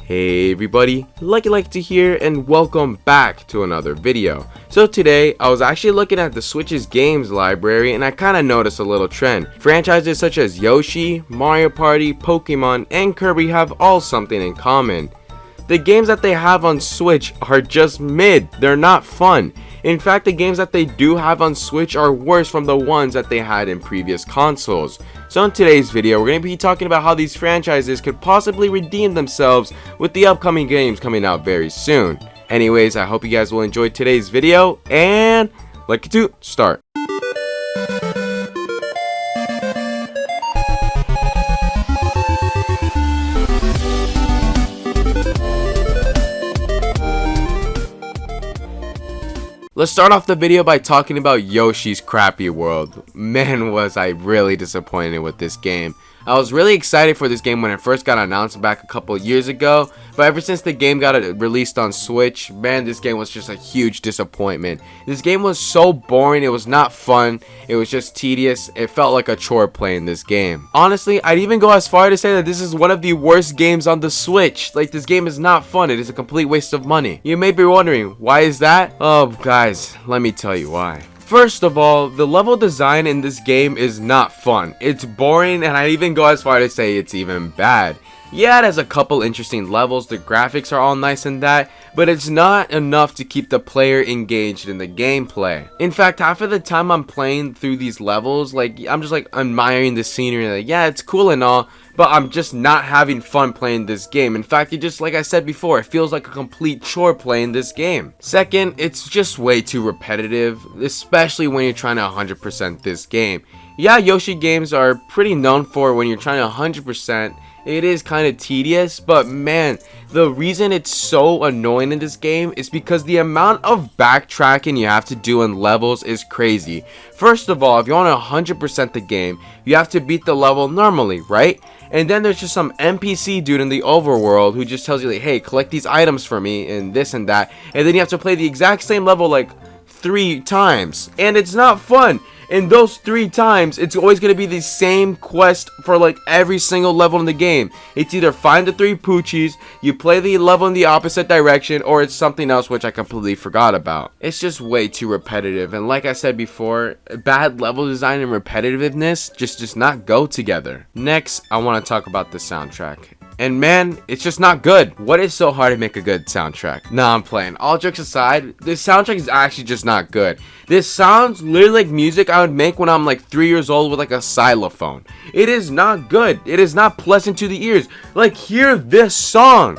Hey everybody, Lakitu here and welcome back to another video. So today, I was actually looking at the Switch's games library and I kinda noticed a little trend. Franchises such as Yoshi, Mario Party, Pokémon, and Kirby have all something in common. The games that they have on Switch are just mid, they're not fun. In fact, the games that they do have on Switch are worse from the ones that they had in previous consoles. So in today's video, we're going to be talking about how these franchises could possibly redeem themselves with the upcoming games coming out very soon. Anyways, I hope you guys will enjoy today's video, and Lakitu, start. Let's start off the video by talking about Yoshi's Crappy World. Man, was I really disappointed with this game. I was really excited for this game when it first got announced back a couple years ago, but ever since the game got released on Switch, man, this game was just a huge disappointment. This game was so boring, it was not fun, it was just tedious, it felt like a chore playing this game. Honestly, I'd even go as far to say that this is one of the worst games on the Switch. Like, this game is not fun, it is a complete waste of money. You may be wondering, why is that? Oh, guys, let me tell you why. First of all, the level design in this game is not fun. It's boring, and I'd even go as far to say it's even bad. Yeah, it has a couple interesting levels, the graphics are all nice and that, but it's not enough to keep the player engaged in the gameplay. In fact, half of the time I'm playing through these levels, I'm just admiring the scenery, like, yeah, it's cool and all, but I'm just not having fun playing this game. In fact, it just, like I said before, it feels like a complete chore playing this game. Second, it's just way too repetitive, especially when you're trying to 100% this game. Yeah, Yoshi games are pretty known for when you're trying to 100%. It is kind of tedious, but man, the reason it's so annoying in this game is because the amount of backtracking you have to do in levels is crazy. First of all, if you want to 100% the game, you have to beat the level normally, right? And then there's just some NPC dude in the overworld who just tells you, like, hey, collect these items for me and this and that. And then you have to play the exact same level like 3 times. And it's not fun. And those 3 times, it's always going to be the same quest for like every single level in the game. It's either find the 3 Poochies, you play the level in the opposite direction, or it's something else which I completely forgot about. It's just way too repetitive, and like I said before, bad level design and repetitiveness just not go together. Next, I want to talk about the soundtrack. And man, it's just not good. What is so hard to make a good soundtrack? Nah, I'm playing. All jokes aside, this soundtrack is actually just not good. This sounds literally like music I would make when I'm like 3 years old with like a xylophone. It is not good. It is not pleasant to the ears. Like, hear this song.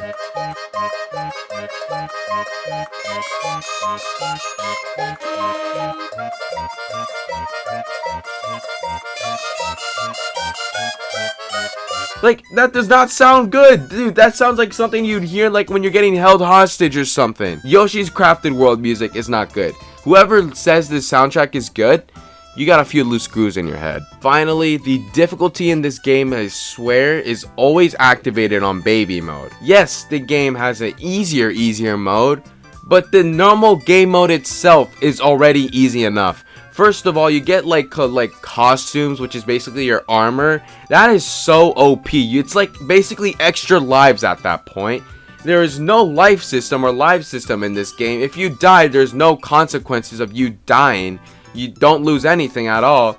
Like, that does not sound good, dude. That sounds like something you'd hear like when you're getting held hostage or something. Yoshi's Crafted World music is not good. Whoever says this soundtrack is good, you got a few loose screws in your head. Finally, the difficulty in this game, I swear, is always activated on baby mode. Yes, the game has an easier mode, but the normal game mode itself is already easy enough. First of all, you get like costumes, which is basically your armor. That is so OP. It's like basically extra lives at that point. There is no life system or live system in this game. If you die, there's no consequences of you dying. You don't lose anything at all.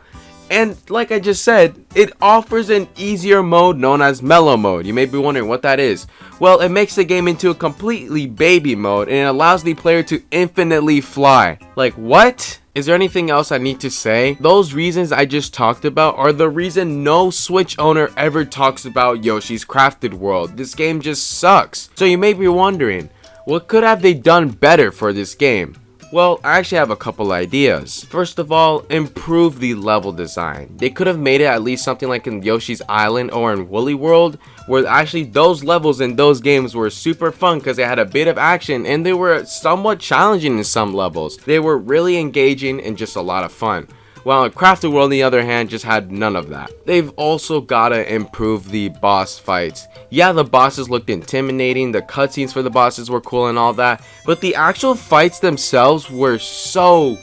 And like I just said, it offers an easier mode known as mellow mode. You may be wondering what that is. Well, it makes the game into a completely baby mode, and it allows the player to infinitely fly. Like, what? Is there anything else I need to say? Those reasons I just talked about are the reason no Switch owner ever talks about Yoshi's Crafted World. This game just sucks. So you may be wondering, what could have they done better for this game? Well, I actually have a couple ideas. First of all, improve the level design. They could have made it at least something like in Yoshi's Island or in Woolly World, where actually those levels in those games were super fun because they had a bit of action and they were somewhat challenging in some levels. They were really engaging and just a lot of fun. While Crafted World, on the other hand, just had none of that. They've also gotta improve the boss fights. Yeah, the bosses looked intimidating, the cutscenes for the bosses were cool and all that, but the actual fights themselves were so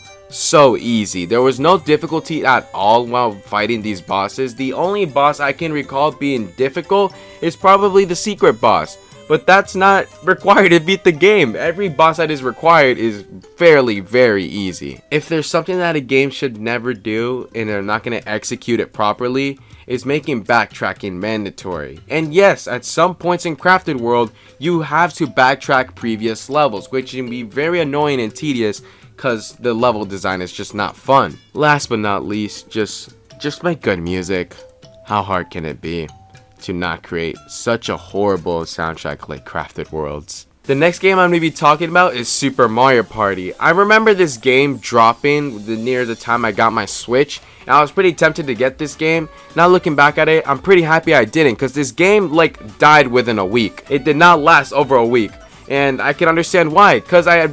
easy. There was no difficulty at all while fighting these bosses. The only boss I can recall being difficult is probably the secret boss. but that's not required to beat the game. Every boss that is required is fairly very easy. If there's something that a game should never do and they're not going to execute it properly, is making backtracking mandatory. And yes, at some points in Crafted World, you have to backtrack previous levels, which can be very annoying and tedious because the level design is just not fun. Last but not least, just make good music. How hard can it be to not create such a horrible soundtrack like Crafted Worlds? The next game I'm going to be talking about is Super Mario Party. I remember this game dropping near the time I got my Switch, and I was pretty tempted to get this game. Now looking back at it, I'm pretty happy I didn't, because this game like died within a week. It did not last over a week, and I can understand why, because I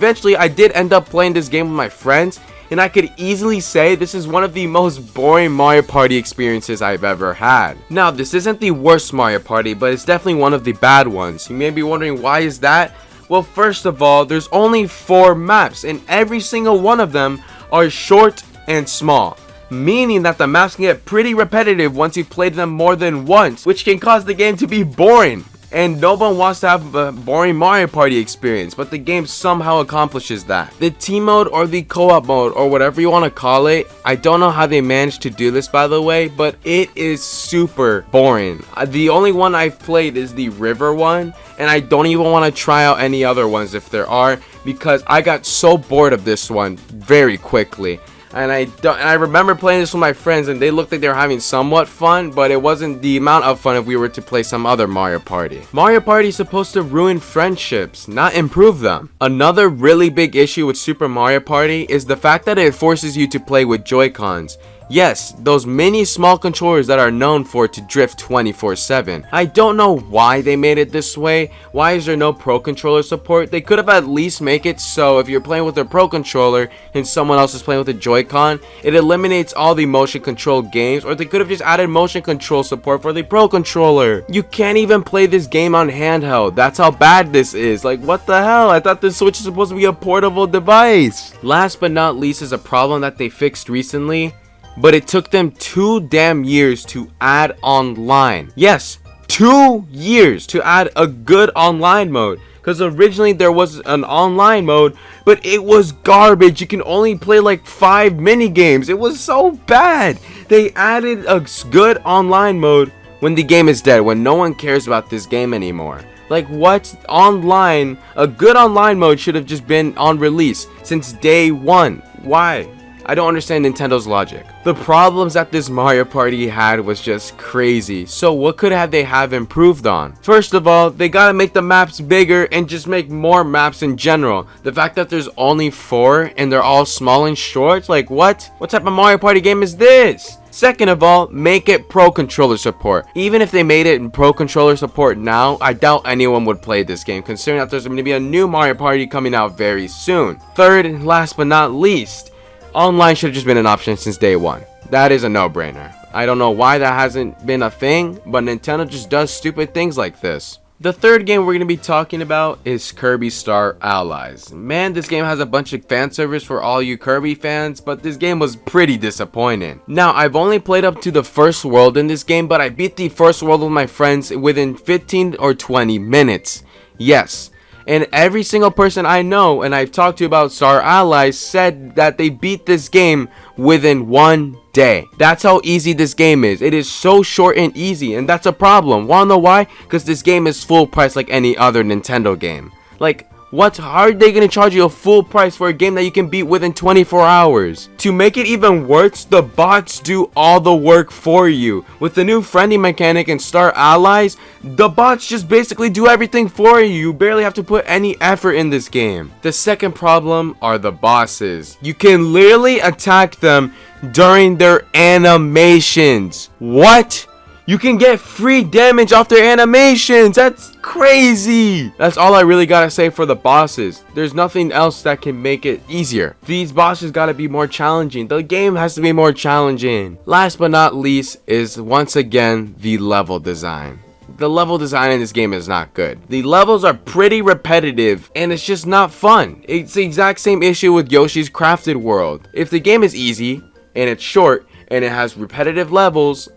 did end up playing this game with my friends, and I could easily say this is one of the most boring Mario Party experiences I've ever had. Now, this isn't the worst Mario Party, but it's definitely one of the bad ones. You may be wondering, why is that? Well, first of all, there's only 4 maps, and every single one of them are short and small, meaning that the maps can get pretty repetitive once you've played them more than once, which can cause the game to be boring. And no one wants to have a boring Mario Party experience, but the game somehow accomplishes that. The team mode or the co-op mode or whatever you want to call it, I don't know how they managed to do this, by the way, but it is super boring. The only one I've played is the river one, and I don't even want to try out any other ones if there are, because I got so bored of this one very quickly. And I remember playing this with my friends, and they looked like they were having somewhat fun, but it wasn't the amount of fun if we were to play some other Mario Party. Mario Party is supposed to ruin friendships, not improve them. Another really big issue with Super Mario Party is the fact that it forces you to play with Joy-Cons. Yes, those mini small controllers that are known for to drift 24/7. I don't know why they made it this way. Why is there no Pro Controller support? They could have at least make it so if you're playing with a Pro Controller and someone else is playing with a Joy-Con, it eliminates all the motion control games, or they could have just added motion control support for the Pro Controller. You can't even play this game on handheld. That's how bad this is. Like, what the hell? I thought the Switch is supposed to be a portable device. Last but not least is a problem that they fixed recently, but it took them 2 damn years to add online. Yes, 2 years to add a good online mode. Because originally there was an online mode, but it was garbage. You can only play like 5 mini games. It was so bad. They added a good online mode when the game is dead, when no one cares about this game anymore. Like, what? Online, a good online mode should have just been on release since day 1. Why? I don't understand Nintendo's logic. The problems that this Mario Party had was just crazy. So what could they have improved on? First of all, they gotta make the maps bigger and just make more maps in general. The fact that there's only 4 and they're all small and short, like what? What type of Mario Party game is this? Second of all, make it Pro Controller support. Even if they made it in Pro Controller support now, I doubt anyone would play this game, considering that there's going to be a new Mario Party coming out very soon. Third and last but not least, online should have just been an option since day 1. That is a no-brainer. I don't know why that hasn't been a thing, but Nintendo just does stupid things like this. The third game we're going to be talking about is Kirby Star Allies. Man, this game has a bunch of fan service for all you Kirby fans, but this game was pretty disappointing. Now, I've only played up to the first world in this game, but I beat the first world with my friends within 15 or 20 minutes. Yes. And every single person I know and I've talked to about Star Allies said that they beat this game within 1 day. That's how easy this game is. It is so short and easy, and that's a problem. Wanna know why? Because this game is full price like any other Nintendo game. Like, what? How are they gonna charge you a full price for a game that you can beat within 24 hours? To make it even worse, the bots do all the work for you. With the new friendly mechanic in Star Allies, the bots just basically do everything for you. You barely have to put any effort in this game. The second problem are the bosses. You can literally attack them during their animations. What? You can get free damage off their animations. That's crazy. That's all I really gotta say for the bosses. There's nothing else that can make it easier. These bosses gotta be more challenging. The game has to be more challenging. Last but not least is once again the level design. The level design in this game is not good. The levels are pretty repetitive and it's just not fun. It's the exact same issue with Yoshi's Crafted World. If the game is easy and it's short and it has repetitive levels,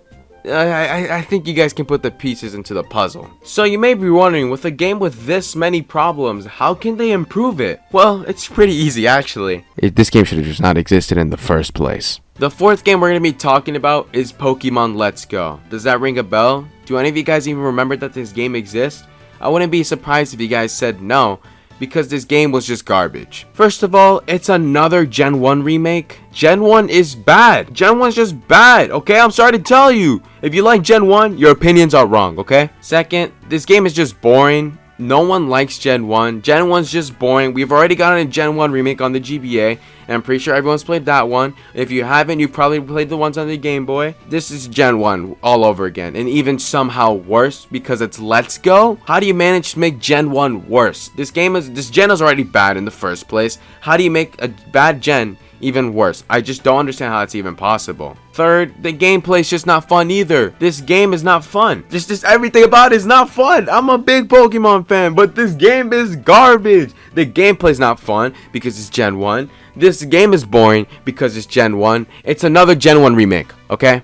I think you guys can put the pieces into the puzzle. So you may be wondering, with a game with this many problems, how can they improve it? Well, it's pretty easy actually. This game should have just not existed in the first place. The fourth game we're going to be talking about is Pokemon Let's Go. Does that ring a bell? Do any of you guys even remember that this game exists? I wouldn't be surprised if you guys said no, because this game was just garbage. First of all, it's another Gen 1 remake. Gen 1 is bad. Gen 1's just bad, okay? I'm sorry to tell you. If you like Gen 1, your opinions are wrong, okay? Second, this game is just boring. No one likes Gen 1. Gen 1's just boring. We've already gotten a Gen 1 remake on the GBA, and I'm pretty sure everyone's played that one. If you haven't, you probably played the ones on the Game Boy. This is Gen 1 all over again, and even somehow worse because it's Let's Go. How do you manage to make Gen 1 worse? This gen is already bad in the first place. How do you make a bad gen even worse? I just don't understand how it's even possible. Third, the gameplay is just not fun either. This game is not fun. Just everything about it is not fun. I'm a big Pokemon fan, but this game is garbage. The gameplay is not fun because it's Gen 1. This game is boring because it's Gen 1. It's another Gen 1 remake, okay?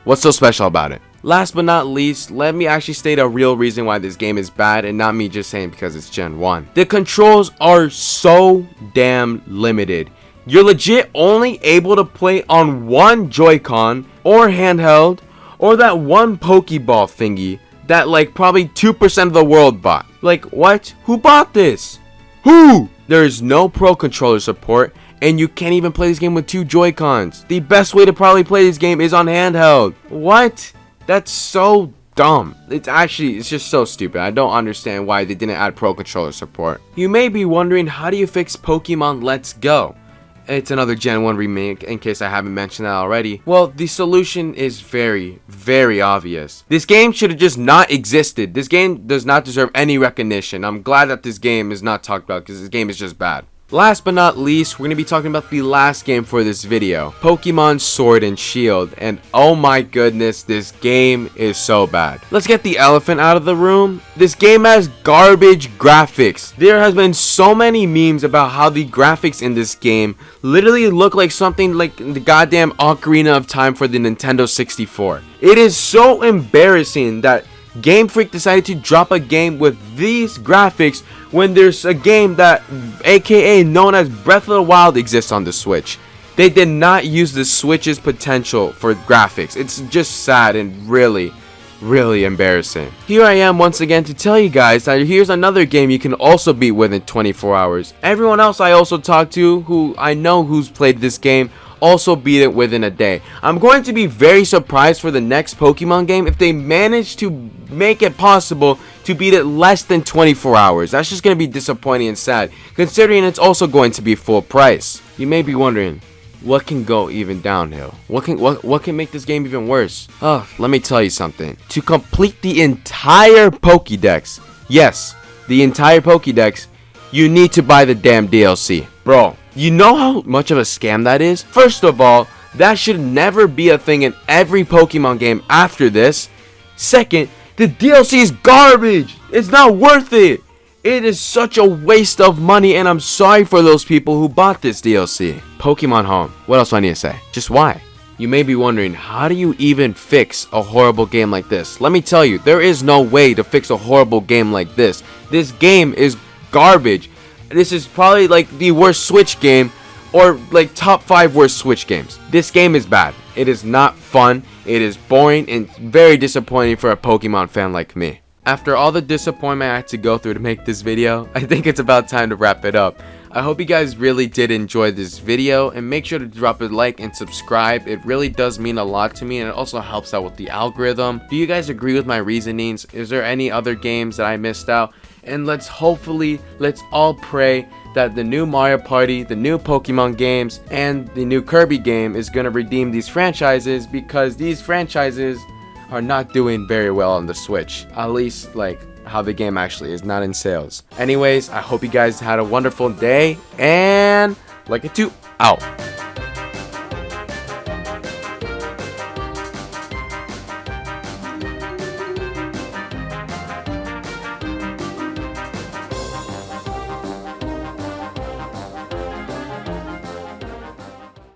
What's so special about it? Last but not least, let me actually state a real reason why this game is bad and not me just saying because it's Gen 1. The controls are so damn limited. You're legit only able to play on one Joy-Con or handheld or that one Pokeball thingy that like probably 2% of the world bought. Like what? Who bought this? Who? There is no Pro Controller support and you can't even play this game with two Joy-Cons. The best way to probably play this game is on handheld. What? That's so dumb. It's just so stupid. I don't understand why they didn't add Pro Controller support. You may be wondering, how do you fix Pokemon Let's Go? It's another Gen 1 remake, in case I haven't mentioned that already. Well, the solution is very, very obvious. This game should have just not existed. This game does not deserve any recognition. I'm glad that this game is not talked about because this game is just bad. Last but not least, we're going to be talking about the last game for this video, Pokemon Sword and Shield, and oh my goodness, this game is so bad. Let's get the elephant out of the room. This game has garbage graphics. There has been so many memes about how the graphics in this game literally look like something like the goddamn Ocarina of Time for the Nintendo 64. It is so embarrassing that Game Freak decided to drop a game with these graphics when there's a game that, aka known as Breath of the Wild, exists on the Switch. They did not use the Switch's potential for graphics. It's just sad and really embarrassing. Here I am once again to tell you guys that here's another game you can also beat within 24 hours. Everyone else I also talked to who I know who's played this game also beat it within a day. I'm going to be very surprised for the next Pokemon game if they manage to make it possible to beat it less than 24 hours. That's just going to be disappointing and sad, considering it's also going to be full price. You may be wondering, what can go even downhill? What can make this game even worse? Let me tell you something. To complete the entire Pokédex, yes, the entire Pokédex, you need to buy the damn DLC. Bro, you know how much of a scam that is? First of all, that should never be a thing in every Pokemon game after this. Second, the DLC is garbage. It's not worth it. It is such a waste of money, and I'm sorry for those people who bought this DLC. Pokemon Home. What else do I need to say? Just why? You may be wondering, how do you even fix a horrible game like this? Let me tell you, there is no way to fix a horrible game like this. This game is garbage. This is probably like the worst Switch game, or like top 5 worst Switch games. This game is bad. It is not fun. It is boring and very disappointing for a Pokemon fan like me. After all the disappointment I had to go through to make this video, I think it's about time to wrap it up. I hope you guys really did enjoy this video, and make sure to drop a like and subscribe. It really does mean a lot to me, and it also helps out with the algorithm. Do you guys agree with my reasonings? Is there any other games that I missed out? And let's all pray that the new Mario Party, the new Pokemon games, and the new Kirby game is going to redeem these franchises, because these franchises are not doing very well on the Switch. At least like how the game actually is, not in sales. Anyways, I hope you guys had a wonderful day, and Lakitu out.